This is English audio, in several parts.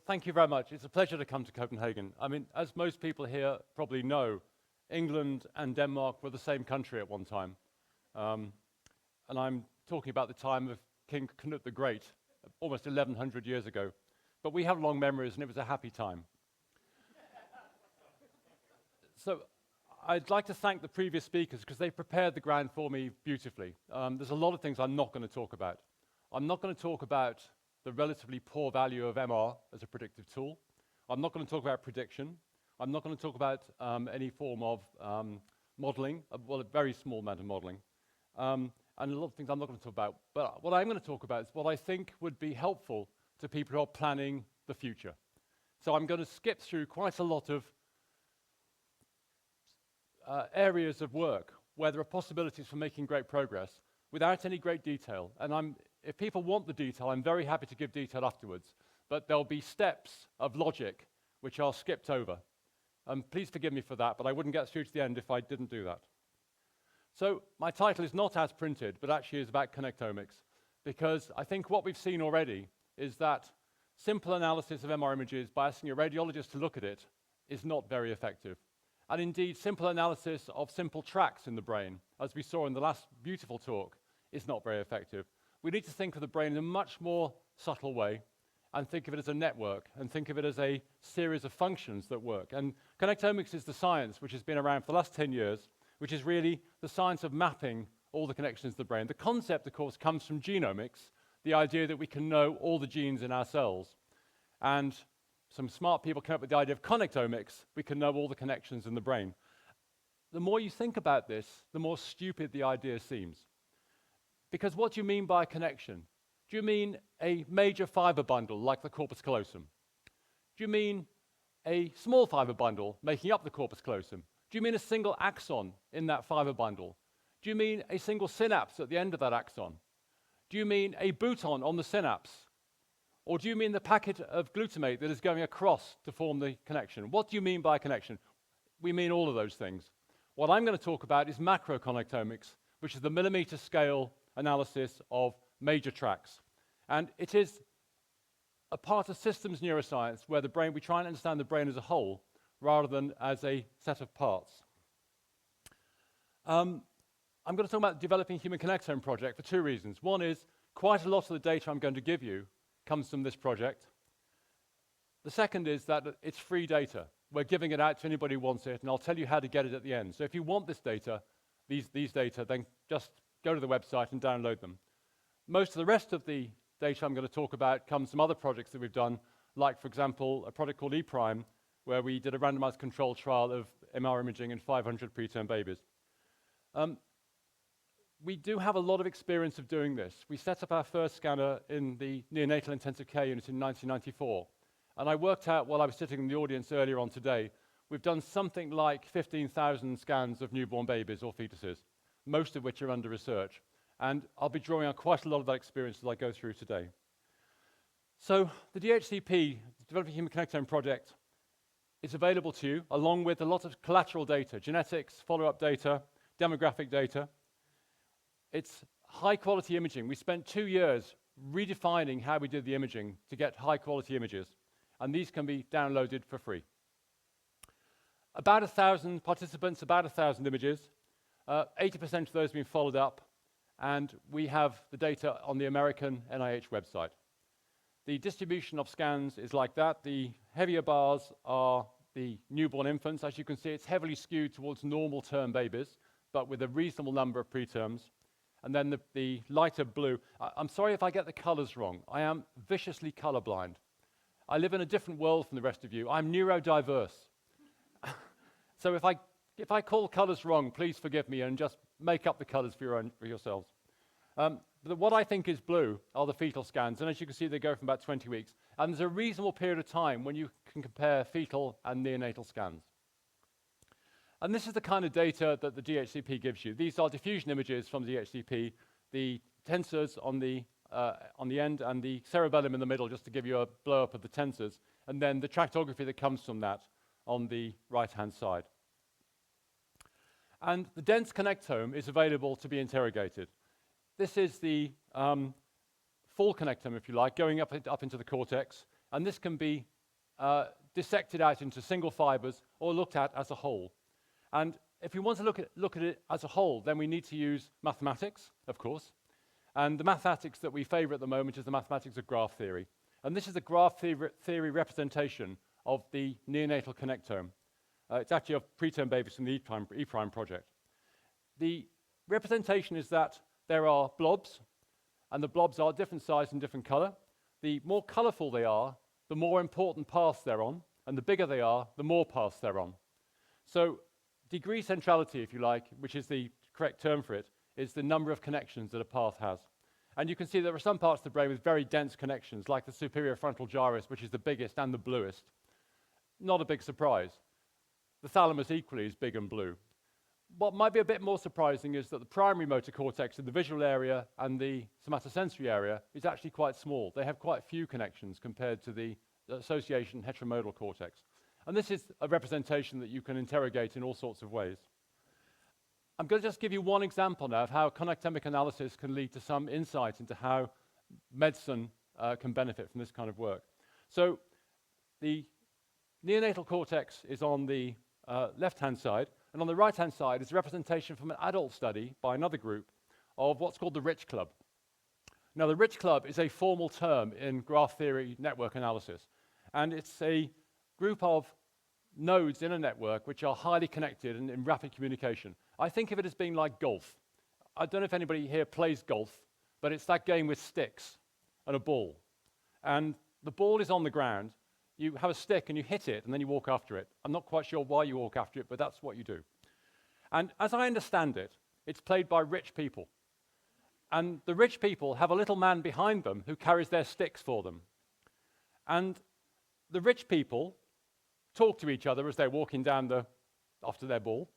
thank you very much. It's a pleasure to come to Copenhagen. I mean, as most people here probably know, England and Denmark were the same country at one time. And I'm talking about the time of King Canute the Great, almost 1100 years ago. But we have long memories, and it was a happy time. So I'd like to thank the previous speakers because they prepared the ground for me beautifully. There's a lot of things I'm not going to talk about. I'm not going to talk about the relatively poor value of MR as a predictive tool. I'm not going to talk about prediction. I'm not going to talk about any form of modeling, well, a very small amount of modeling. And a lot of things I'm not going to talk about. But what I'm going to talk about is what I think would be helpful to people who are planning the future. So I'm going to skip through quite a lot of areas of work where there are possibilities for making great progress without any great detail. And if people want the detail, I'm very happy to give detail afterwards. But there'll be steps of logic which are skipped over. Please forgive me for that, but I wouldn't get through to the end if I didn't do that. So my title is not as printed, but actually is about connectomics, because I think what we've seen already is that simple analysis of MR images by asking a radiologist to look at it is not very effective. And indeed, simple analysis of simple tracks in the brain, as we saw in the last beautiful talk, is not very effective. We need to think of the brain in a much more subtle way and think of it as a network and think of it as a series of functions that work. And connectomics is the science which has been around for the last 10 years, which is really the science of mapping all the connections to the brain. The concept, of course, comes from genomics, the idea that we can know all the genes in our cells. And some smart people came up with the idea of connectomics. We can know all the connections in the brain. The more you think about this, the more stupid the idea seems. Because what do you mean by a connection? Do you mean a major fiber bundle like the corpus callosum? Do you mean a small fiber bundle making up the corpus callosum? Do you mean a single axon in that fiber bundle? Do you mean a single synapse at the end of that axon? Do you mean a bouton on the synapse? Or do you mean the packet of glutamate that is going across to form the connection? What do you mean by a connection? We mean all of those things. What I'm going to talk about is macroconnectomics, which is the millimeter scale analysis of major tracks. And it is a part of systems neuroscience where the brain, we try and understand the brain as a whole rather than as a set of parts. I'm going to talk about the Developing Human Connectome project for two reasons. One is quite a lot of the data I'm going to give you comes from this project. The second is that it's free data. We're giving it out to anybody who wants it, and I'll tell you how to get it at the end. So if you want this data, these data, then just go to the website and download them. Most of the rest of the data I'm going to talk about comes from other projects that we've done, like, for example, a project called ePrime, where we did a randomized controlled trial of MR imaging in 500 preterm babies. We do have a lot of experience of doing this. We set up our first scanner in the neonatal intensive care unit in 1994. And I worked out while I was sitting in the audience earlier on today, we've done something like 15,000 scans of newborn babies or fetuses, most of which are under research. And I'll be drawing on quite a lot of that experience as I go through today. So the DHCP, Developing Human Connectome project, is available to you along with a lot of collateral data, genetics, follow-up data, demographic data. It's high-quality imaging. We spent 2 years redefining how we did the imaging to get high-quality images, and these can be downloaded for free. About 1,000 participants, about 1,000 images. 80% of those have been followed up, and we have the data on the American NIH website. The distribution of scans is like that. The heavier bars are the newborn infants. As you can see, it's heavily skewed towards normal term babies, but with a reasonable number of preterms. And then the lighter blue, I'm sorry if I get the colors wrong. I am viciously colorblind. I live in a different world from the rest of you. I'm neurodiverse. So if I call colors wrong, please forgive me and just make up the colors for yourselves. What I think is blue are the fetal scans, and as you can see, they go from about 20 weeks. And there's a reasonable period of time when you can compare fetal and neonatal scans. And this is the kind of data that the DHCP gives you. These are diffusion images from the DHCP, the tensors on the end and the cerebellum in the middle, just to give you a blow-up of the tensors, and then the tractography that comes from that on the right-hand side. And the dense connectome is available to be interrogated. This is the full connectome, if you like, going up into the cortex, and this can be dissected out into single fibers or looked at as a whole. And if we want to look at it as a whole, then we need to use mathematics, of course. And the mathematics that we favor at the moment is the mathematics of graph theory. And this is a graph theory representation of the neonatal connectome. It's actually of preterm babies from the E-prime project. The representation is that there are blobs, and the blobs are different size and different color. The more colorful they are, the more important paths they're on, and the bigger they are, the more paths they're on. So degree centrality, if you like, which is the correct term for it, is the number of connections that a path has. And you can see there are some parts of the brain with very dense connections, like the superior frontal gyrus, which is the biggest and the bluest. Not a big surprise. The thalamus equally is big and blue. What might be a bit more surprising is that the primary motor cortex in the visual area and the somatosensory area is actually quite small. They have quite few connections compared to the association heteromodal cortex. And this is a representation that you can interrogate in all sorts of ways. I'm going to just give you one example now of how connectomic analysis can lead to some insight into how medicine can benefit from this kind of work. So the neonatal cortex is on the left-hand side, and on the right-hand side is a representation from an adult study by another group of what's called the Rich Club. Now, the Rich Club is a formal term in graph theory network analysis, and it's a group of nodes in a network which are highly connected and in rapid communication. I think of it as being like golf. I don't know if anybody here plays golf, but it's that game with sticks and a ball. And the ball is on the ground. You have a stick and you hit it, and then you walk after it. I'm not quite sure why you walk after it, but that's what you do. And as I understand it, it's played by rich people. And the rich people have a little man behind them who carries their sticks for them. And the rich people talk to each other as they're walking down after their ball.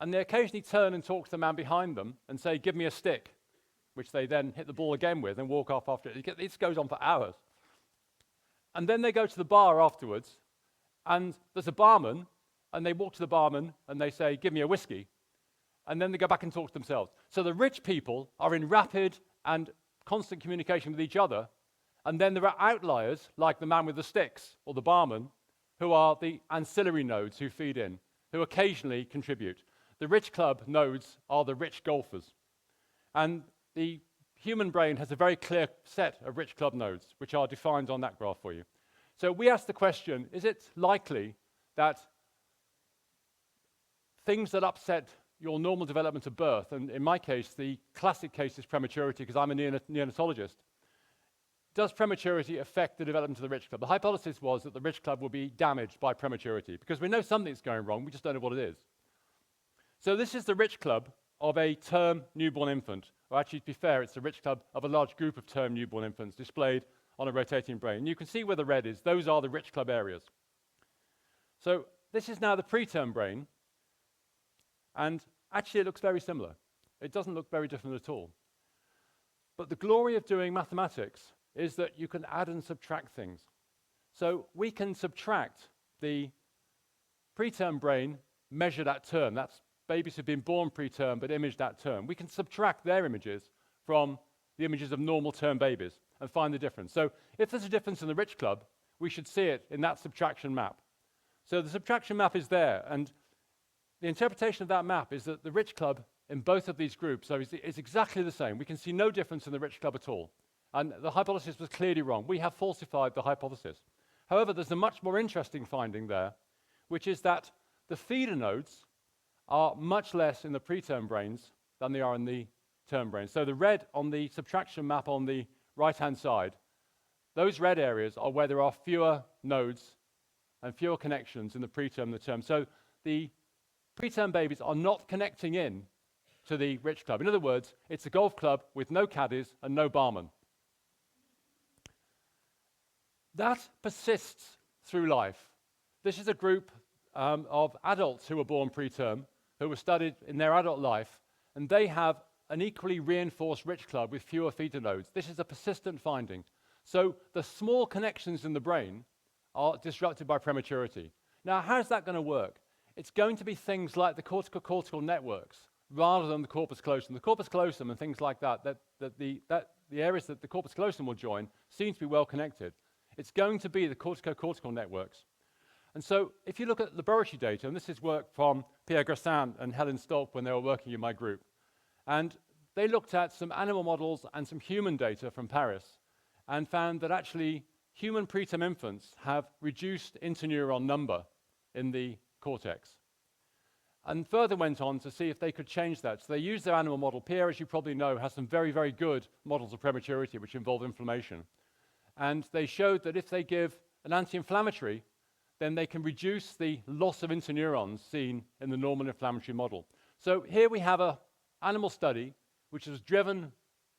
And they occasionally turn and talk to the man behind them and say, "Give me a stick," which they then hit the ball again with and walk off after it. This goes on for hours. And then they go to the bar afterwards, and there's a barman, and they walk to the barman and they say, "Give me a whiskey." And then they go back and talk to themselves. So the rich people are in rapid and constant communication with each other, and then there are outliers, like the man with the sticks or the barman, who are the ancillary nodes who feed in, who occasionally contribute. The Rich Club nodes are the rich golfers. And the human brain has a very clear set of Rich Club nodes, which are defined on that graph for you. So we ask the question, is it likely that things that upset your normal development at birth, and in my case, the classic case is prematurity, because I'm a neonatologist, does prematurity affect the development of the Rich Club? The hypothesis was that the Rich Club will be damaged by prematurity, because we know something's going wrong, we just don't know what it is. So this is the Rich Club of a term newborn infant, or actually, to be fair, it's the Rich Club of a large group of term newborn infants displayed on a rotating brain. You can see where the red is. Those are the Rich Club areas. So this is now the preterm brain, and actually it looks very similar. It doesn't look very different at all. But the glory of doing mathematics is that you can add and subtract things. So we can subtract the preterm brain measured at term. That's babies who've been born preterm but imaged at term. We can subtract their images from the images of normal term babies and find the difference. So if there's a difference in the Rich Club, we should see it in that subtraction map. So the subtraction map is there, and the interpretation of that map is that the Rich Club in both of these groups is exactly the same. We can see no difference in the Rich Club at all. And the hypothesis was clearly wrong. We have falsified the hypothesis. However, there's a much more interesting finding there, which is that the feeder nodes are much less in the preterm brains than they are in the term brains. So the red on the subtraction map on the right-hand side, those red areas are where there are fewer nodes and fewer connections in the preterm and the term. So the preterm babies are not connecting in to the Rich Club. In other words, it's a golf club with no caddies and no barman. That persists through life. This is a group of adults who were born preterm, who were studied in their adult life, and they have an equally reinforced Rich Club with fewer feeder nodes. This is a persistent finding. So the small connections in the brain are disrupted by prematurity. Now, how's that going to work? It's going to be things like the cortical networks rather than the corpus callosum. The corpus callosum and things like that, the areas that the corpus callosum will join seem to be well connected. It's going to be the cortico-cortical networks. And so if you look at laboratory data, and this is work from Pierre Grassin and Helen Stolp when they were working in my group, and they looked at some animal models and some human data from Paris and found that actually human preterm infants have reduced interneuron number in the cortex. And further went on to see if they could change that. So they used their animal model. Pierre, as you probably know, has some very, very good models of prematurity which involve inflammation. And they showed that if they give an anti-inflammatory, then they can reduce the loss of interneurons seen in the normal inflammatory model. So here we have an animal study which was driven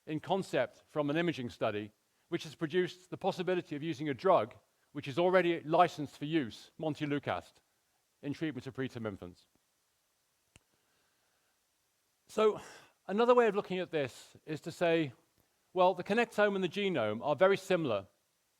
in concept from an imaging study, which has produced the possibility of using a drug which is already licensed for use, montelukast, in treatment of preterm infants. So another way of looking at this is to say, well, the connectome and the genome are very similar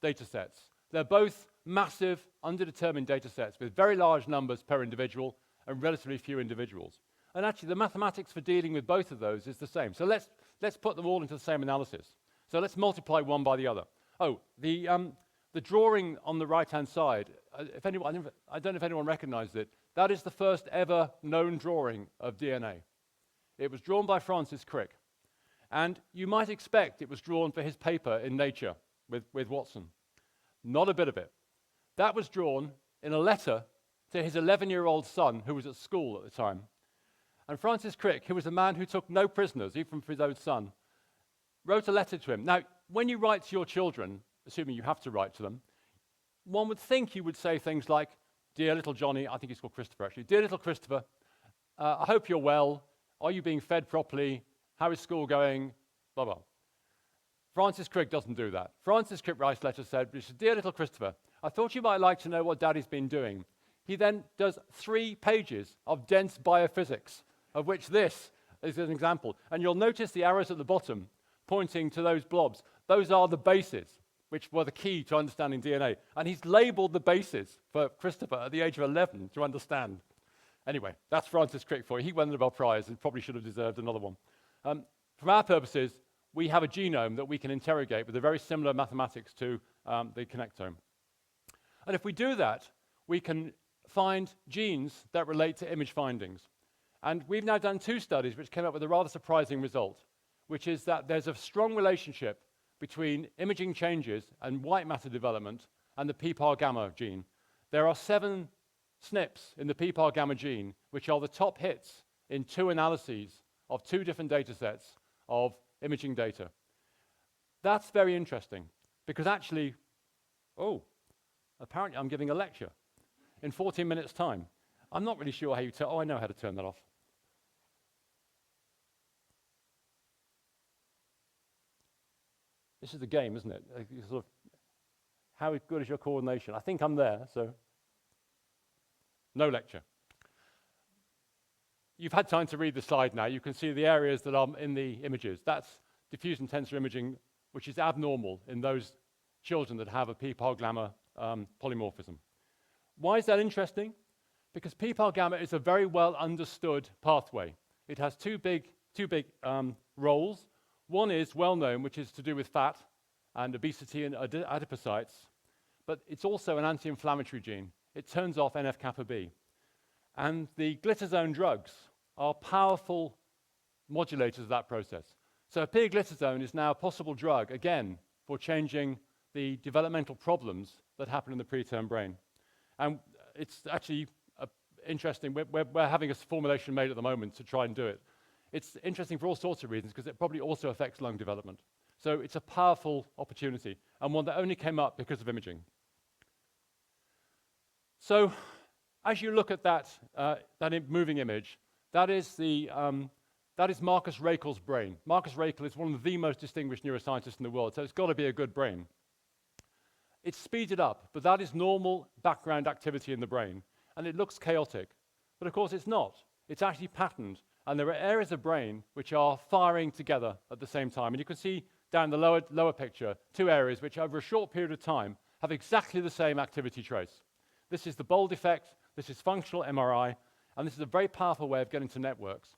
data sets. They're both massive, underdetermined data sets with very large numbers per individual and relatively few individuals. And actually, the mathematics for dealing with both of those is the same. So let's put them all into the same analysis. So let's multiply one by the other. Oh, the drawing on the right-hand side, I don't know if anyone recognized it, that is the first ever known drawing of DNA. It was drawn by Francis Crick. And you might expect it was drawn for his paper in Nature with Watson. Not a bit of it. That was drawn in a letter to his 11-year-old son, who was at school at the time. And Francis Crick, who was a man who took no prisoners, even for his own son, wrote a letter to him. Now, when you write to your children, assuming you have to write to them, one would think you would say things like, "Dear little Johnny," I think he's called Christopher actually, "Dear little Christopher, I hope you're well. Are you being fed properly? How is school going?" Blah, blah. Francis Crick doesn't do that. Francis Crick writes a letter, said, "Dear little Christopher, I thought you might like to know what Daddy's been doing." He then does 3 pages of dense biophysics, of which this is an example. And you'll notice the arrows at the bottom pointing to those blobs. Those are the bases, which were the key to understanding DNA. And he's labeled the bases for Christopher at the age of 11 to understand. Anyway, that's Francis Crick for you. He won the Nobel Prize and probably should have deserved another one. From our purposes, we have a genome that we can interrogate with a very similar mathematics to the connectome. And if we do that, we can find genes that relate to image findings. And we've now done 2 studies which came up with a rather surprising result, which is that there's a strong relationship between imaging changes and white matter development and the PPAR gamma gene. There are 7 SNPs in the PPAR gamma gene, which are the top hits in 2 analyses of 2 different data sets of imaging data. That's very interesting, because actually, apparently I'm giving a lecture in 14 minutes' time. I'm not really sure how you I know how to turn that off. This is the game, isn't it? Sort of, how good is your coordination? I think I'm there, so no lecture. You've had time to read the slide now. You can see the areas that are in the images. That's diffusion tensor imaging, which is abnormal in those children that have a PPAR gamma polymorphism. Why is that interesting? Because PPAR gamma is a very well understood pathway. It has two big roles. One is well known, which is to do with fat and obesity and adipocytes, but it's also an anti-inflammatory gene. It turns off NF-kappa B. And the glitazone drugs are powerful modulators of that process. So pioglitazone is now a possible drug, again, for changing the developmental problems that happen in the preterm brain. And it's actually interesting. We're having a formulation made at the moment to try and do it. It's interesting for all sorts of reasons, because it probably also affects lung development. So it's a powerful opportunity, and one that only came up because of imaging. So as you look at that moving image, that is Marcus Raichel's brain. Marcus Raichl is one of the most distinguished neuroscientists in the world, so it's got to be a good brain. It's speeded up, but that is normal background activity in the brain, and it looks chaotic. But of course it's not. It's actually patterned, and there are areas of brain which are firing together at the same time. And you can see down the lower picture 2 areas which over a short period of time have exactly the same activity trace. This is the Bold effect, this is functional MRI, and this is a very powerful way of getting to networks.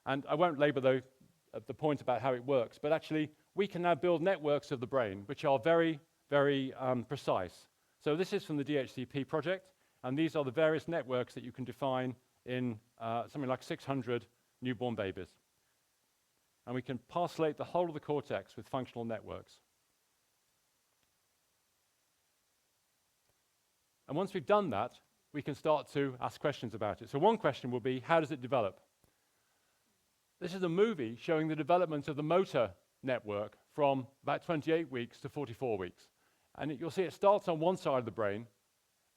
And I won't labor the point about how it works, but actually we can now build networks of the brain which are very very precise. So this is from the DHCP project, and these are the various networks that you can define in something like 600 newborn babies. And we can parcellate the whole of the cortex with functional networks. And once we've done that, we can start to ask questions about it. So one question will be, how does it develop? This is a movie showing the development of the motor network from about 28 weeks to 44 weeks. And you'll see it starts on one side of the brain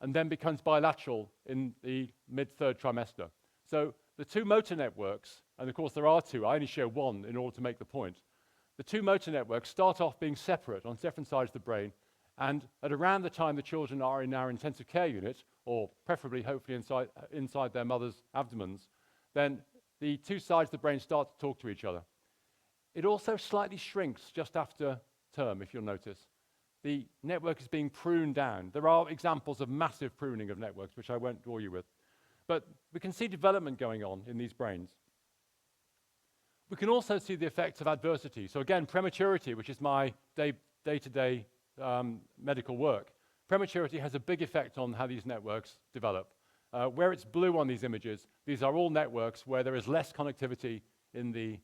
and then becomes bilateral in the mid-third trimester. So the two motor networks, and of course there are two, I only show one in order to make the point. The two motor networks start off being separate on different sides of the brain, and at around the time the children are in our intensive care unit, or preferably hopefully inside their mother's abdomens, then the two sides of the brain start to talk to each other. It also slightly shrinks just after term, if you'll notice. The network is being pruned down. There are examples of massive pruning of networks, which I won't bore you with. But we can see development going on in these brains. We can also see the effects of adversity. So again, prematurity, which is my day-to-day medical work. Prematurity has a big effect on how these networks develop. Where it's blue on these images, these are all networks where there is less connectivity in the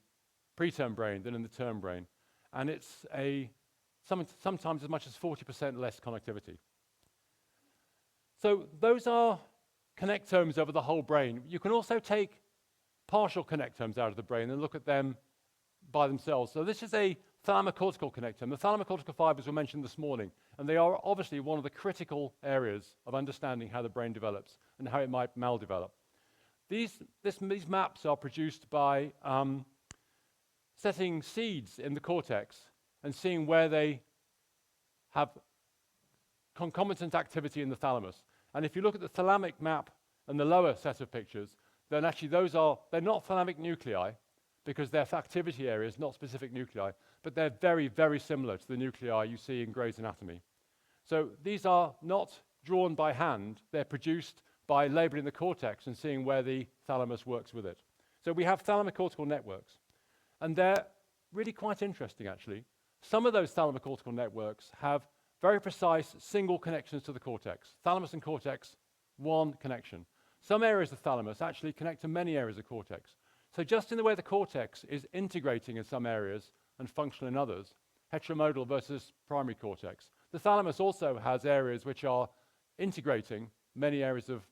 preterm brain than in the term brain. And it's sometimes as much as 40% less connectivity. So those are connectomes over the whole brain. You can also take partial connectomes out of the brain and look at them by themselves. So this is a thalamocortical connectome. The thalamocortical fibers were mentioned this morning, and they are obviously one of the critical areas of understanding how the brain develops and how it might maldevelop. These maps are produced by setting seeds in the cortex and seeing where they have concomitant activity in the thalamus. And if you look at the thalamic map and the lower set of pictures, then actually they're not thalamic nuclei because they're activity areas, not specific nuclei, but they're very, very similar to the nuclei you see in Gray's anatomy. So these are not drawn by hand, they're produced by labeling the cortex and seeing where the thalamus works with it. So we have thalamocortical networks, and they're really quite interesting actually. Some of those thalamocortical networks have very precise single connections to the cortex. Thalamus and cortex, one connection. Some areas of thalamus actually connect to many areas of cortex. So just in the way the cortex is integrating in some areas and functional in others, heteromodal versus primary cortex, the thalamus also has areas which are integrating many areas of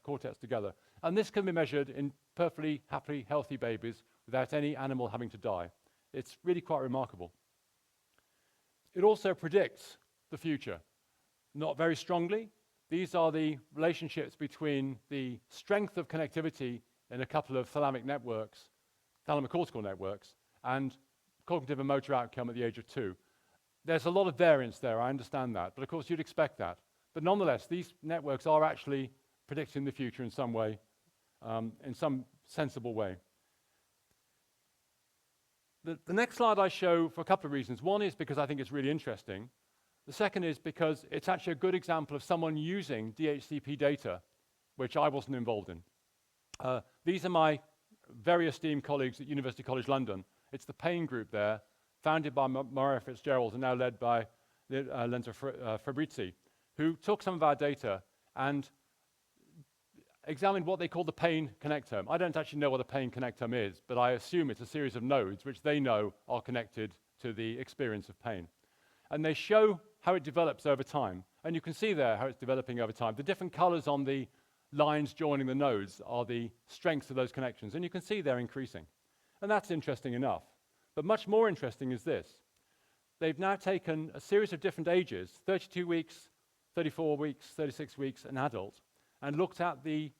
cortex together. And this can be measured in perfectly happy, healthy babies without any animal having to die. It's really quite remarkable. It also predicts the future, not very strongly. These are the relationships between the strength of connectivity in a couple of thalamic networks, thalamocortical networks, and cognitive and motor outcome at the age of 2. There's a lot of variance there, I understand that, but of course you'd expect that. But nonetheless, these networks are actually predicting the future in some way, in some sensible way. The next slide I show for a couple of reasons. One is because I think it's really interesting. The second is because it's actually a good example of someone using DHCP data, which I wasn't involved in. These are my very esteemed colleagues at University College London. It's the pain group there, founded by Maria Fitzgerald and now led by Lenza Fabrizi, who took some of our data and examined what they call the pain connectome. I don't actually know what a pain connectome is, but I assume it's a series of nodes which they know are connected to the experience of pain. And they show how it develops over time. And you can see there how it's developing over time. The different colors on the lines joining the nodes are the strengths of those connections. And you can see they're increasing. And that's interesting enough. But much more interesting is this. They've now taken a series of different ages, 32 weeks, 34 weeks, 36 weeks, an adult, and looked at the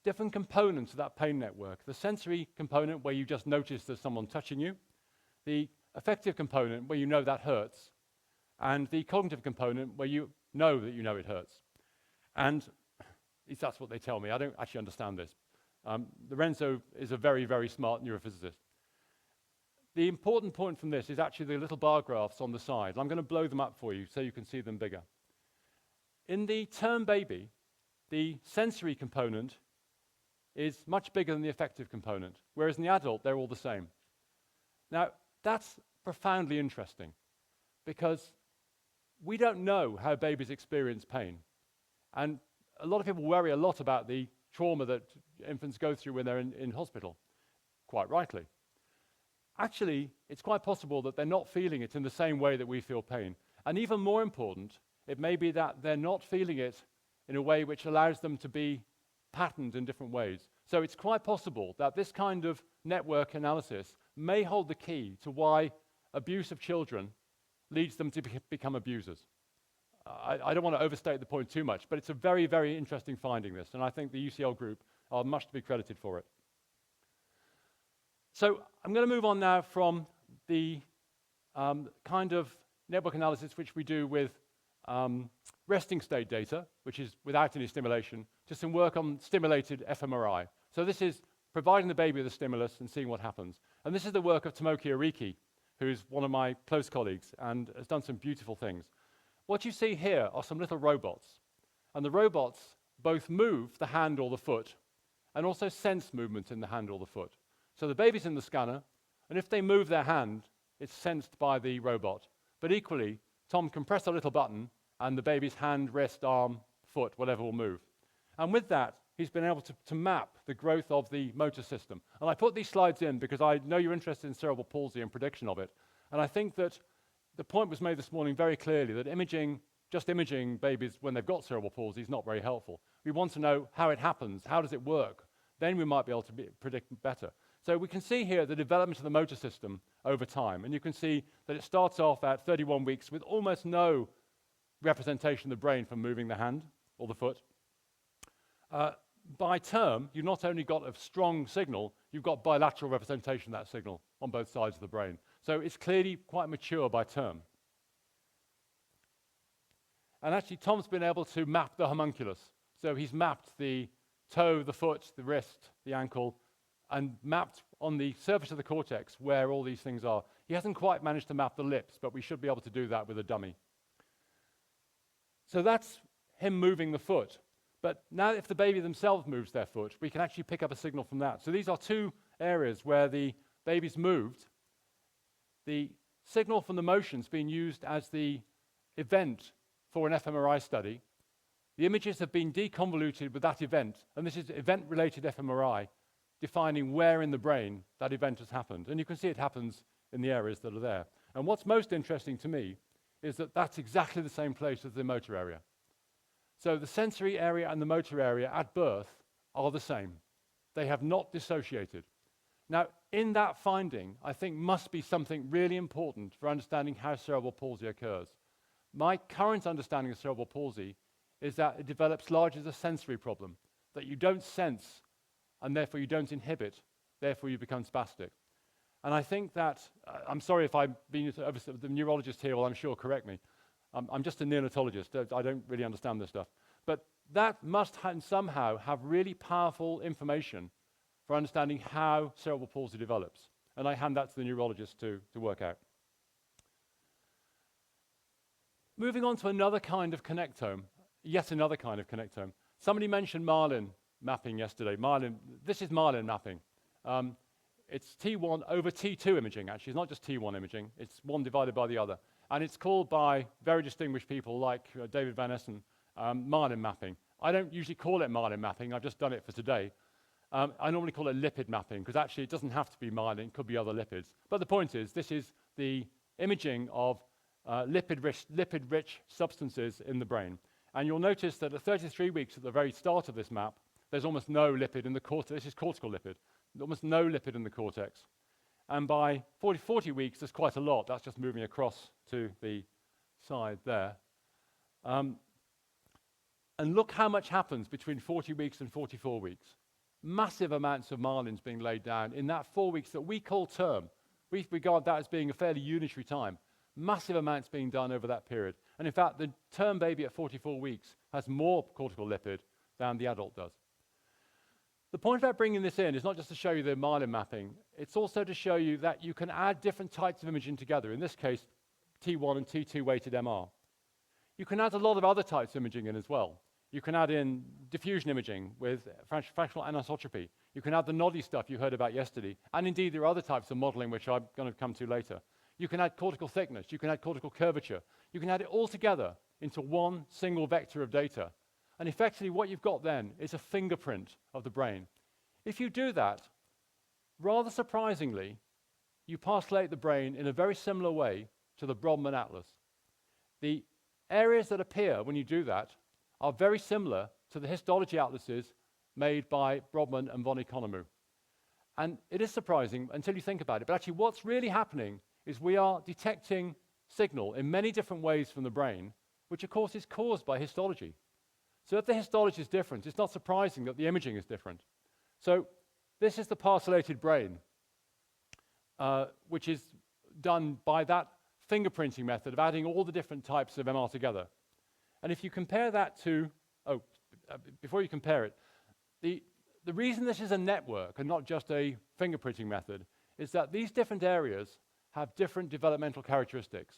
different components of that pain network. The sensory component, where you just notice there's someone touching you. The affective component, where you know that hurts. And the cognitive component, where you know that you know it hurts. And at least that's what they tell me. I don't actually understand this. Lorenzo is a very, very smart neurophysicist. The important point from this is actually the little bar graphs on the side. I'm going to blow them up for you so you can see them bigger. In the term baby, the sensory component is much bigger than the affective component, whereas in the adult, they're all the same. Now, that's profoundly interesting, because we don't know how babies experience pain. And a lot of people worry a lot about the trauma that infants go through when they're in hospital, quite rightly. Actually, it's quite possible that they're not feeling it in the same way that we feel pain. And even more important, it may be that they're not feeling it in a way which allows them to be patterned in different ways. So it's quite possible that this kind of network analysis may hold the key to why abuse of children leads them to become abusers. I don't want to overstate the point too much, but it's a very, very interesting finding, this, and I think the UCL group are much to be credited for it. So I'm going to move on now from the kind of network analysis which we do with resting state data, which is without any stimulation, to some work on stimulated fMRI. So this is providing the baby with a stimulus and seeing what happens. And this is the work of Tomoki Ariki, who's one of my close colleagues and has done some beautiful things. What you see here are some little robots. And the robots both move the hand or the foot and also sense movement in the hand or the foot. So the baby's in the scanner, and if they move their hand, it's sensed by the robot. But equally, Tom can press a little button, and the baby's hand, wrist, arm, foot, whatever will move. And with that, he's been able to map the growth of the motor system. And I put these slides in because I know you're interested in cerebral palsy and prediction of it. And I think that the point was made this morning very clearly that just imaging babies when they've got cerebral palsy is not very helpful. We want to know how it happens, how does it work? Then we might be able to predict better. So we can see here the development of the motor system over time. And you can see that it starts off at 31 weeks with almost no representation of the brain from moving the hand or the foot. By term, you've not only got a strong signal, you've got bilateral representation of that signal on both sides of the brain. So it's clearly quite mature by term. And actually, Tom's been able to map the homunculus. So he's mapped the toe, the foot, the wrist, the ankle, and mapped on the surface of the cortex where all these things are. He hasn't quite managed to map the lips, but we should be able to do that with a dummy. So that's him moving the foot. But now if the baby themselves moves their foot, we can actually pick up a signal from that. So these are two areas where the baby's moved. The signal from the motion's being used as the event for an fMRI study. The images have been deconvoluted with that event, and this is event-related fMRI, defining where in the brain that event has happened. And you can see it happens in the areas that are there. And what's most interesting to me is that that's exactly the same place as the motor area. So the sensory area and the motor area at birth are the same. They have not dissociated. Now, in that finding, I think must be something really important for understanding how cerebral palsy occurs. My current understanding of cerebral palsy is that it develops largely as a sensory problem, that you don't sense and therefore you don't inhibit, therefore you become spastic. And I think that, I'm sorry if I'm being the neurologist here will I'm sure correct me. I'm just a neonatologist, I don't really understand this stuff. But that must somehow have really powerful information for understanding how cerebral palsy develops. And I hand that to the neurologist to work out. Moving on to another kind of connectome, yet another kind of connectome. Somebody mentioned myelin mapping yesterday. This is myelin mapping. It's T1 over T2 imaging, actually. It's not just T1 imaging. It's one divided by the other. And it's called by very distinguished people like David Van Essen, myelin mapping. I don't usually call it myelin mapping. I've just done it for today. I normally call it lipid mapping, because actually it doesn't have to be myelin. It could be other lipids. But the point is, this is the imaging of lipid-rich substances in the brain. And you'll notice that at 33 weeks, at the very start of this map, there's almost no lipid in the cortex. This is cortical lipid. Almost no lipid in the cortex. And by 40 weeks, there's quite a lot. That's just moving across to the side there. And look how much happens between 40 weeks and 44 weeks. Massive amounts of myelin's being laid down in that 4 weeks that we call term. We regard that as being a fairly unitary time. Massive amounts being done over that period. And in fact, the term baby at 44 weeks has more cortical lipid than the adult does. The point about bringing this in is not just to show you the myelin mapping, it's also to show you that you can add different types of imaging together, in this case, T1 and T2 weighted MR. You can add a lot of other types of imaging in as well. You can add in diffusion imaging with fractional anisotropy. You can add the noddy stuff you heard about yesterday. And indeed, there are other types of modeling which I'm going to come to later. You can add cortical thickness, you can add cortical curvature, you can add it all together into one single vector of data. And effectively what you've got then is a fingerprint of the brain. If you do that, rather surprisingly, you parcellate the brain in a very similar way to the Brodmann atlas. The areas that appear when you do that are very similar to the histology atlases made by Brodmann and von Economou. And it is surprising until you think about it, but actually what's really happening is we are detecting signal in many different ways from the brain, which of course is caused by histology. So if the histology is different, it's not surprising that the imaging is different. So this is the parcellated brain, which is done by that fingerprinting method of adding all the different types of MR together. And if you compare that to, before you compare it, the reason this is a network and not just a fingerprinting method is that these different areas have different developmental characteristics.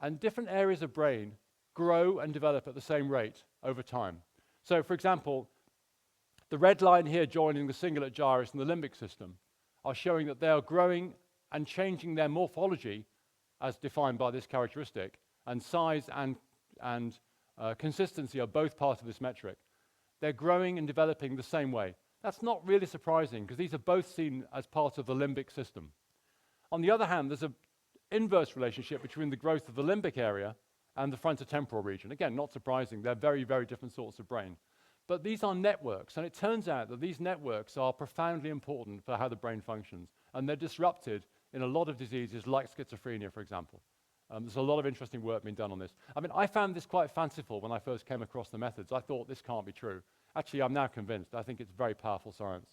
And different areas of brain grow and develop at the same rate over time. So for example, the red line here joining the cingulate gyrus and the limbic system are showing that they are growing and changing their morphology as defined by this characteristic, and size and consistency are both part of this metric. They're growing and developing the same way. That's not really surprising because these are both seen as part of the limbic system. On the other hand, there's an inverse relationship between the growth of the limbic area and the frontotemporal region. Again, not surprising, they're very, very different sorts of brain. But these are networks, and it turns out that these networks are profoundly important for how the brain functions, and they're disrupted in a lot of diseases like schizophrenia, for example. There's a lot of interesting work being done on this. I mean, I found this quite fanciful when I first came across the methods. I thought this can't be true. Actually, I'm now convinced. I think it's very powerful science.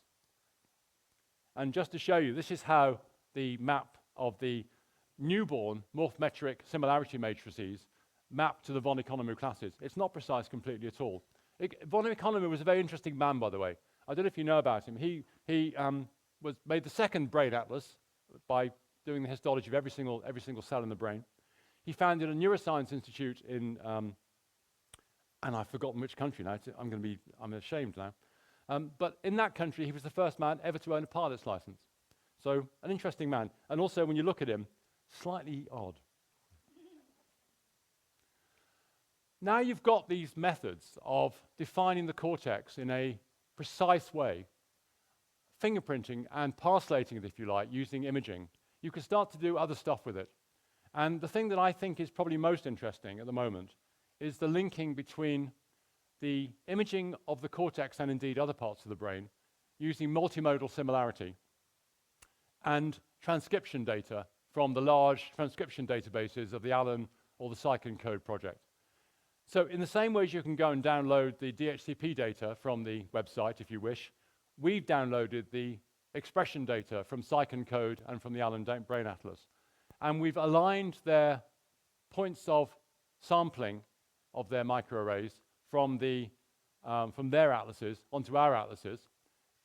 And just to show you, this is how the map of the newborn morphometric similarity matrices map to the von Economou classes. It's not precise completely at all. Von Economou was a very interesting man, by the way. I don't know if you know about him. He made the second brain atlas by doing the histology of every single cell in the brain. He founded a neuroscience institute in, and I've forgotten which country now. I'm ashamed now. But in that country, he was the first man ever to own a pilot's license. So an interesting man. And also, when you look at him, slightly odd. Now you've got these methods of defining the cortex in a precise way, fingerprinting and parcellating it, if you like, using imaging. You can start to do other stuff with it. And the thing that I think is probably most interesting at the moment is the linking between the imaging of the cortex and indeed other parts of the brain using multimodal similarity and transcription data from the large transcription databases of the Allen or the PsychenCode project. So in the same way as you can go and download the DHCP data from the website, if you wish, we've downloaded the expression data from PsychenCode and from the Allen Brain Atlas. And we've aligned their points of sampling of their microarrays from their atlases onto our atlases.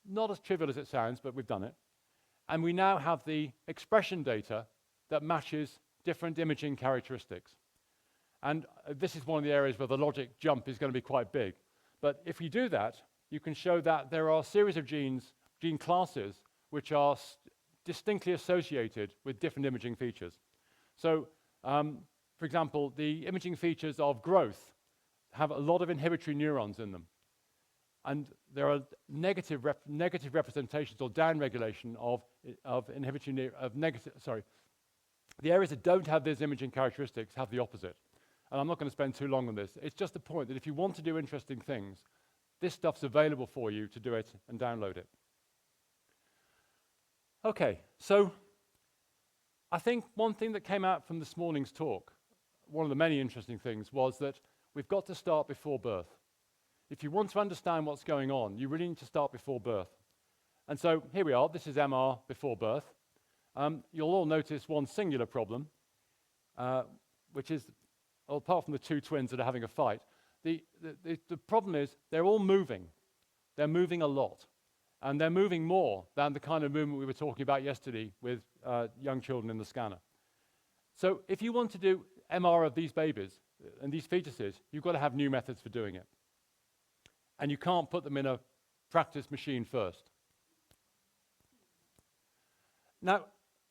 Not as trivial as it sounds, but we've done it. And we now have the expression data that matches different imaging characteristics. And this is one of the areas where the logic jump is going to be quite big. But if you do that, you can show that there are a series of genes, gene classes, which are distinctly associated with different imaging features. So, for example, the imaging features of growth have a lot of inhibitory neurons in them. And there are negative representations or downregulation of inhibitory the areas that don't have these imaging characteristics have the opposite. And I'm not going to spend too long on this. It's just the point that if you want to do interesting things, this stuff's available for you to do it and download it. Okay, so I think one thing that came out from this morning's talk, one of the many interesting things, was that we've got to start before birth. If you want to understand what's going on, you really need to start before birth. And so here we are. This is MR before birth. You'll all notice one singular problem, which is, well, apart from the two twins that are having a fight, the problem is they're all moving. They're moving a lot. And they're moving more than the kind of movement we were talking about yesterday with young children in the scanner. So if you want to do MR of these babies and these fetuses, you've got to have new methods for doing it. And you can't put them in a practice machine first. Now,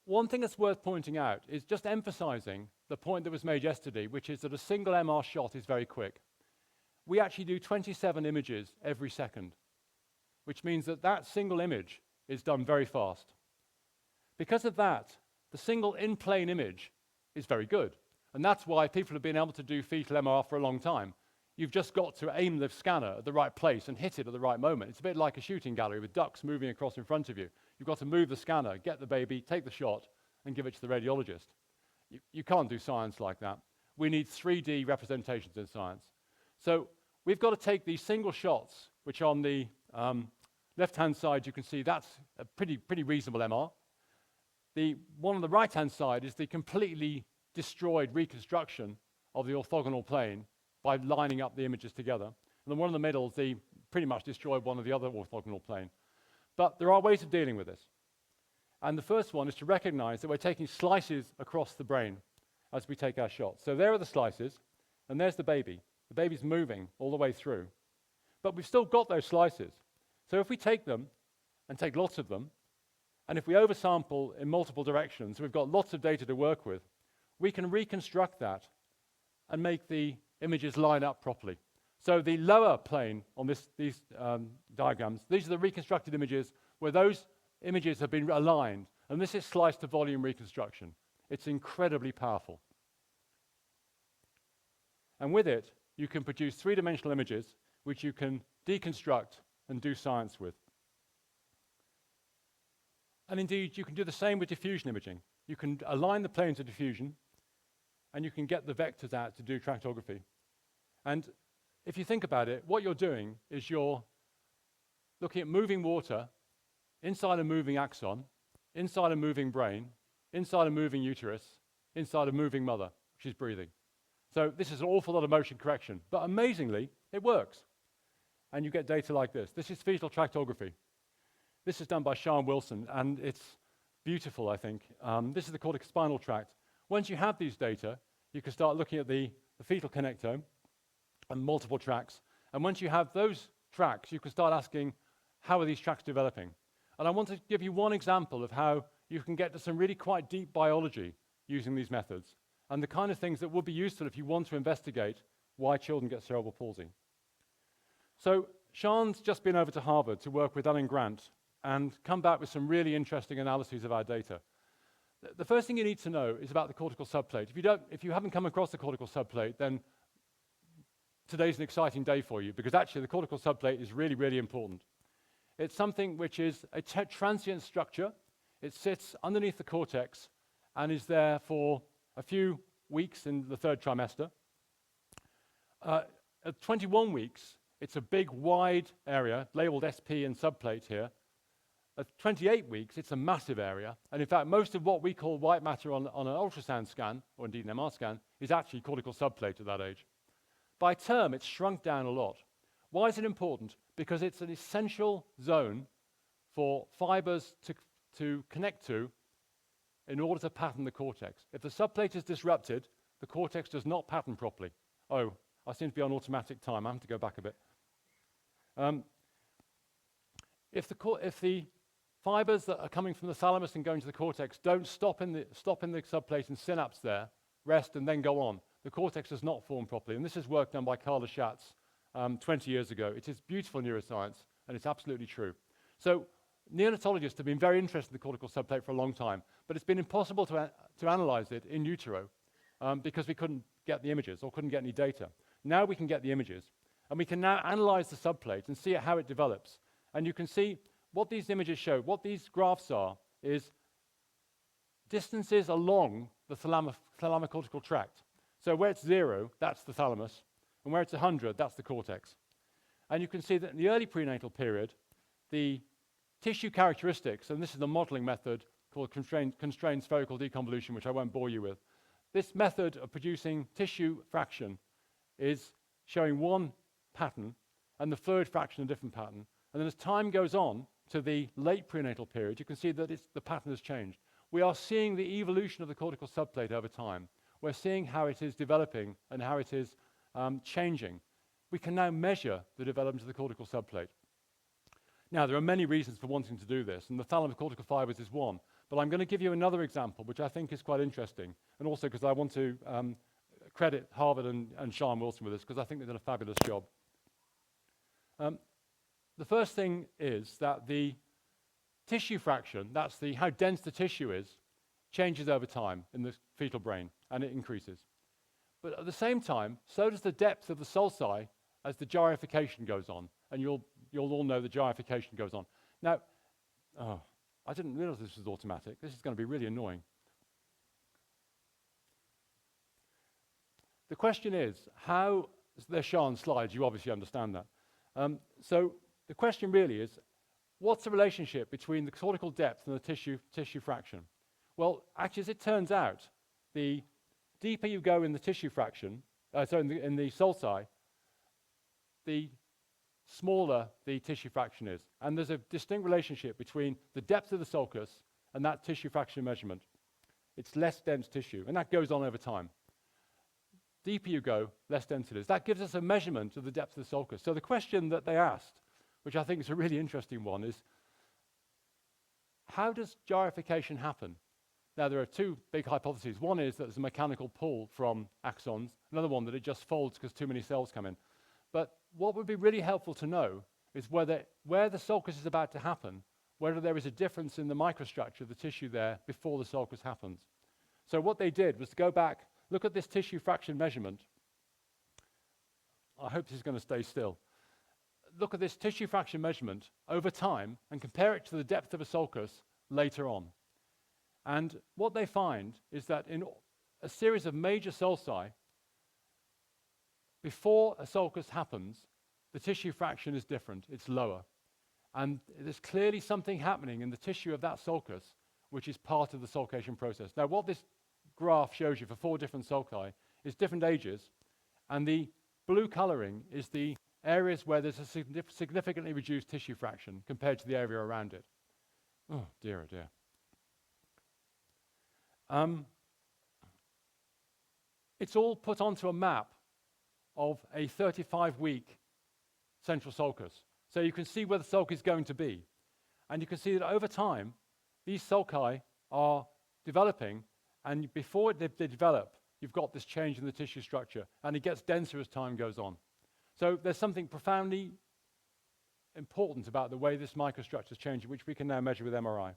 one thing that's worth pointing out is just emphasizing the point that was made yesterday, which is that a single MR shot is very quick. We actually do 27 images every second, which means that that single image is done very fast. Because of that, the single in-plane image is very good. And that's why people have been able to do fetal MR for a long time. You've just got to aim the scanner at the right place and hit it at the right moment. It's a bit like a shooting gallery with ducks moving across in front of you. You've got to move the scanner, get the baby, take the shot, and give it to the radiologist. You can't do science like that. We need 3D representations in science. So we've got to take these single shots, which on the left-hand side you can see that's a pretty reasonable MR. The one on the right-hand side is the completely destroyed reconstruction of the orthogonal plane by lining up the images together. And the one in the middle is the pretty much destroyed one of the other orthogonal plane. But there are ways of dealing with this. And the first one is to recognize that we're taking slices across the brain as we take our shots. So there are the slices, and there's the baby. The baby's moving all the way through. But we've still got those slices. So if we take them, and take lots of them, and if we oversample in multiple directions, we've got lots of data to work with, we can reconstruct that and make the images line up properly. So the lower plane on these diagrams, these are the reconstructed images where those images have been aligned, and this is slice to volume reconstruction. It's incredibly powerful. And with it, you can produce three-dimensional images which you can deconstruct and do science with. And indeed, you can do the same with diffusion imaging. You can align the planes of diffusion, and you can get the vectors out to do tractography. And if you think about it, what you're doing is you're looking at moving water inside a moving axon, inside a moving brain, inside a moving uterus, inside a moving mother, which is breathing. So this is an awful lot of motion correction, but amazingly, it works. And you get data like this. This is fetal tractography. This is done by Sian Wilson, and it's beautiful, I think. This is the corticospinal tract. Once you have these data, you can start looking at the fetal connectome and multiple tracks. And once you have those tracks, you can start asking, how are these tracks developing? And I want to give you one example of how you can get to some really quite deep biology using these methods, and the kind of things that would be useful if you want to investigate why children get cerebral palsy. So Sian's just been over to Harvard to work with Ellen Grant and come back with some really interesting analyses of our data. The first thing you need to know is about the cortical subplate. If you haven't come across the cortical subplate, then today's an exciting day for you, because actually the cortical subplate is really, really important. It's something which is a transient structure. It sits underneath the cortex and is there for a few weeks in the third trimester. At 21 weeks, it's a big, wide area, labeled SP and subplate here. At 28 weeks, it's a massive area. And in fact, most of what we call white matter on an ultrasound scan, or indeed an MR scan, is actually cortical subplate at that age. By term, it's shrunk down a lot. Why is it important? Because it's an essential zone for fibers to connect to in order to pattern the cortex. If the subplate is disrupted, the cortex does not pattern properly. Oh, I seem to be on automatic time. I have to go back a bit. If the fibers that are coming from the thalamus and going to the cortex don't stop in the subplate and synapse there, rest and then go on, the cortex does not form properly. And this is work done by Carla Schatz 20 years ago. It is beautiful neuroscience, and it's absolutely true. So neonatologists have been very interested in the cortical subplate for a long time, but it's been impossible to analyze it in utero because we couldn't get the images or couldn't get any data. Now we can get the images, and we can now analyze the subplate and see how it develops. And you can see what these images show. What these graphs are is distances along the thalamocortical tract. So where it's 0, that's the thalamus, and where it's 100, that's the cortex. And you can see that in the early prenatal period, the tissue characteristics, and this is the modeling method called constrained spherical deconvolution, which I won't bore you with. This method of producing tissue fraction is showing one pattern, and the third fraction a different pattern. And then as time goes on to the late prenatal period, you can see that the pattern has changed. We are seeing the evolution of the cortical subplate over time. We're seeing how it is developing and how it is changing. We can now measure the development of the cortical subplate. Now, there are many reasons for wanting to do this, and the thalamocortical fibers is one. But I'm going to give you another example, which I think is quite interesting, and also because I want to credit Harvard and Sean Wilson with this, because I think they've done a fabulous job. The first thing is that the tissue fraction, that's how dense the tissue is, changes over time in the fetal brain, and it increases. But at the same time, so does the depth of the sulci as the gyrification goes on, and you'll all know the gyrification goes on. Now, I didn't realize this was automatic. This is going to be really annoying. The question is, they're shown slides, you obviously understand that. So the question really is, what's the relationship between the cortical depth and the tissue fraction? Well, actually, as it turns out, the deeper you go in the tissue fraction, in the sulci, the smaller the tissue fraction is. And there's a distinct relationship between the depth of the sulcus and that tissue fraction measurement. It's less dense tissue, and that goes on over time. Deeper you go, less dense it is. That gives us a measurement of the depth of the sulcus. So the question that they asked, which I think is a really interesting one, is how does gyrification happen? Now, there are two big hypotheses. One is that there's a mechanical pull from axons. Another one that it just folds because too many cells come in. But what would be really helpful to know is where the sulcus is about to happen, whether there is a difference in the microstructure of the tissue there before the sulcus happens. So what they did was to go back, look at this tissue fraction measurement. I hope this is going to stay still. Look at this tissue fraction measurement over time and compare it to the depth of a sulcus later on. And what they find is that in a series of major sulci, before a sulcus happens, the tissue fraction is different, it's lower. And there's clearly something happening in the tissue of that sulcus, which is part of the sulcation process. Now, what this graph shows you for 4 different sulci is different ages, and the blue coloring is the areas where there's a significantly reduced tissue fraction compared to the area around it. Oh, dear, oh dear. It's all put onto a map of a 35-week central sulcus. So you can see where the sulcus is going to be. And you can see that over time, these sulci are developing, and before they develop, you've got this change in the tissue structure, and it gets denser as time goes on. So there's something profoundly important about the way this microstructure is changing, which we can now measure with MRI.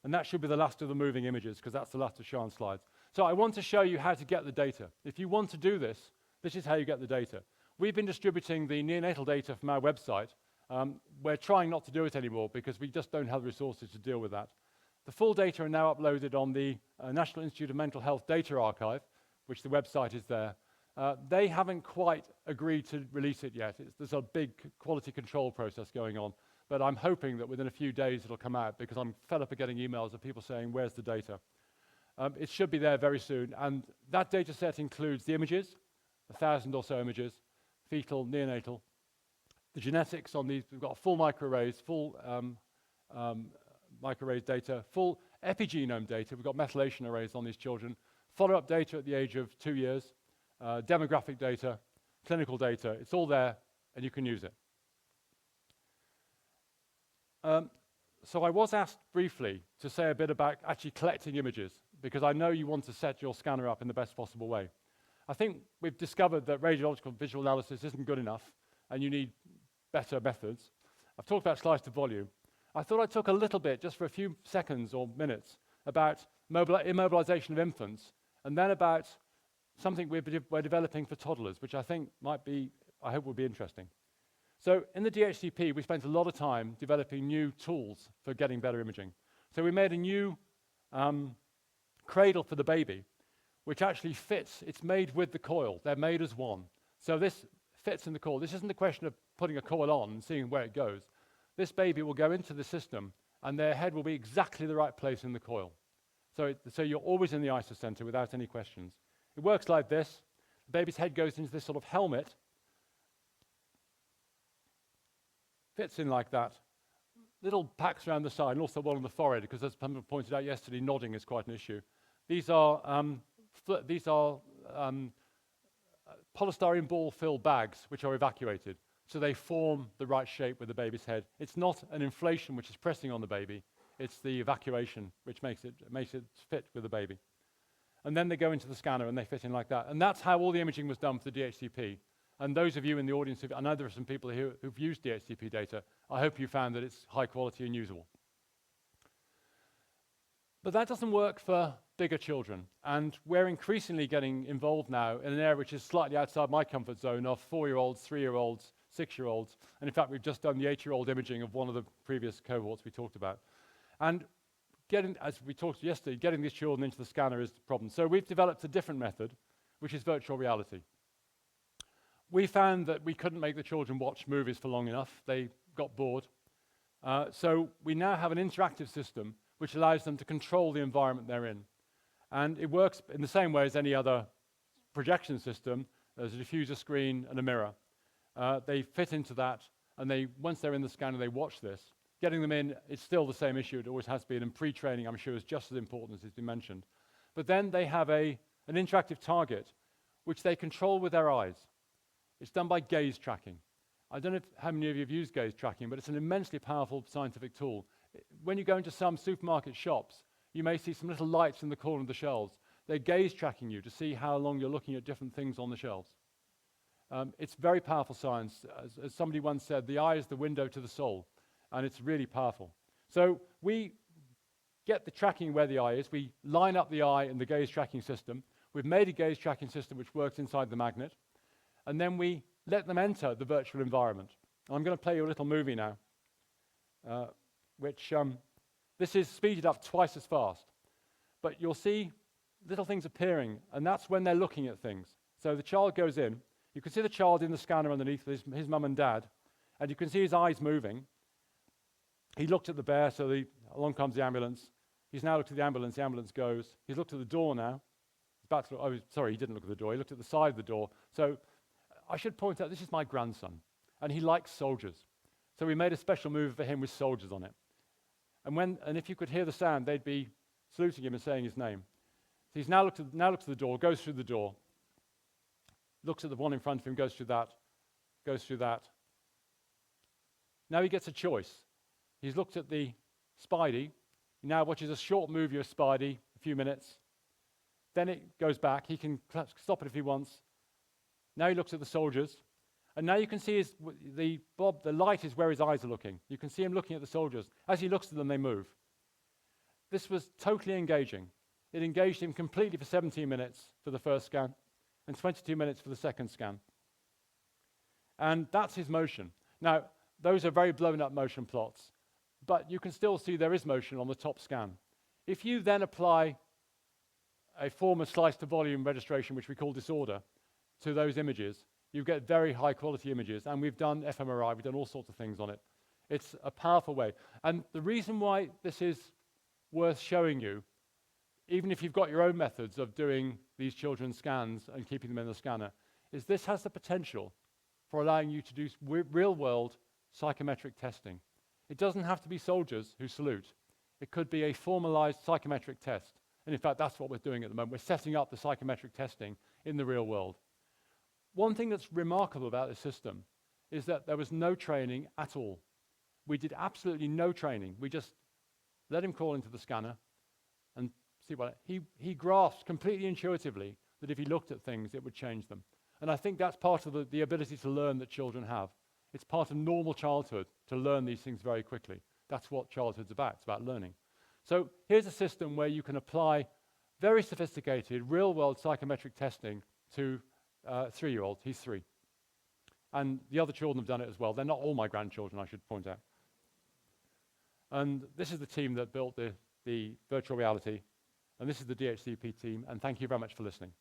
And that should be the last of the moving images, because that's the last of Sean's slides. So I want to show you how to get the data. If you want to do this, this is how you get the data. We've been distributing the neonatal data from our website. We're trying not to do it anymore because we just don't have the resources to deal with that. The full data are now uploaded on the National Institute of Mental Health Data Archive, which the website is there. They haven't quite agreed to release it yet. There's a big quality control process going on. But I'm hoping that within a few days it'll come out, because I'm fed up of getting emails of people saying, where's the data? It should be there very soon. And that data set includes the images, 1,000 or so images, fetal, neonatal, the genetics on these. We've got full microarrays, full microarrays data, full epigenome data. We've got methylation arrays on these children, follow-up data at the age of 2 years, demographic data, clinical data. It's all there, and you can use it. So I was asked briefly to say a bit about actually collecting images, because I know you want to set your scanner up in the best possible way. I think we've discovered that radiological visual analysis isn't good enough, and you need better methods. I've talked about slice to volume. I thought I'd talk a little bit, just for a few seconds or minutes, about immobilization of infants, and then about something we're developing for toddlers, which I think I hope will be interesting. So in the DHCP, we spent a lot of time developing new tools for getting better imaging. So we made a new cradle for the baby, which actually fits. It's made with the coil. They're made as one. So this fits in the coil. This isn't a question of putting a coil on and seeing where it goes. This baby will go into the system, and their head will be exactly the right place in the coil. So you're always in the isocenter without any questions. It works like this. The baby's head goes into this sort of helmet, fits in like that. Little packs around the side, and also one on the forehead, because as someone pointed out yesterday, nodding is quite an issue. These are polystyrene ball-filled bags which are evacuated, so they form the right shape with the baby's head. It's not an inflation which is pressing on the baby. It's the evacuation which makes it fit with the baby. And then they go into the scanner and they fit in like that. And that's how all the imaging was done for the DHCP. And those of you in the audience, I know there are some people here who've used DHCP data. I hope you found that it's high quality and usable. But that doesn't work for bigger children. And we're increasingly getting involved now in an area which is slightly outside my comfort zone of 4-year-olds, 3-year-olds, 6-year-olds. And in fact, we've just done the 8-year-old imaging of one of the previous cohorts we talked about. And as we talked yesterday, getting these children into the scanner is the problem. So we've developed a different method, which is virtual reality. We found that we couldn't make the children watch movies for long enough. They got bored. So we now have an interactive system which allows them to control the environment they're in. And it works in the same way as any other projection system. There's a diffuser screen and a mirror. They fit into that, and once they're in the scanner, they watch this. Getting them in, it's still the same issue. It always has been, and pre-training, I'm sure, is just as important as has been mentioned. But then they have an interactive target, which they control with their eyes. It's done by gaze tracking. I don't know how many of you have used gaze tracking, but it's an immensely powerful scientific tool. When you go into some supermarket shops, you may see some little lights in the corner of the shelves. They're gaze tracking you to see how long you're looking at different things on the shelves. It's very powerful science. As somebody once said, the eye is the window to the soul, and it's really powerful. So we get the tracking where the eye is. We line up the eye in the gaze tracking system. We've made a gaze tracking system which works inside the magnet, and then we let them enter the virtual environment. I'm going to play you a little movie now, this is speeded up twice as fast. But you'll see little things appearing, and that's when they're looking at things. So the child goes in. You can see the child in the scanner underneath with his mum and dad, and you can see his eyes moving. He looked at the bear, so along comes the ambulance. He's now looked at the ambulance goes. He's looked at the door now. He's about to look, oh, sorry, he didn't look at the door. He looked at the side of the door. So I should point out, this is my grandson, and he likes soldiers. So we made a special movie for him with soldiers on it. And if you could hear the sound, they'd be saluting him and saying his name. So he's now looked at the door, goes through the door, looks at the one in front of him, goes through that, goes through that. Now he gets a choice. He's looked at the Spidey. He now watches a short movie of Spidey, a few minutes. Then it goes back. He can stop it if he wants. Now he looks at the soldiers. And now you can see the light is where his eyes are looking. You can see him looking at the soldiers. As he looks at them, they move. This was totally engaging. It engaged him completely for 17 minutes for the first scan and 22 minutes for the second scan. And that's his motion. Now, those are very blown up motion plots, but you can still see there is motion on the top scan. If you then apply a form of slice to volume registration, which we call disorder, to those images, you get very high quality images, and we've done fMRI, we've done all sorts of things on it. It's a powerful way. And the reason why this is worth showing you, even if you've got your own methods of doing these children's scans and keeping them in the scanner, is this has the potential for allowing you to do real-world psychometric testing. It doesn't have to be soldiers who salute. It could be a formalized psychometric test. And in fact, that's what we're doing at the moment. We're setting up the psychometric testing in the real world. One thing that's remarkable about this system is that there was no training at all. We did absolutely no training. We just let him crawl into the scanner and see what he grasped completely intuitively that if he looked at things, it would change them. And I think that's part of the ability to learn that children have. It's part of normal childhood to learn these things very quickly. That's what childhood's about. It's about learning. So here's a system where you can apply very sophisticated real-world psychometric testing to 3-year-old. He's 3. And the other children have done it as well. They're not all my grandchildren, I should point out. And this is the team that built the virtual reality. And this is the DHCP team. And thank you very much for listening.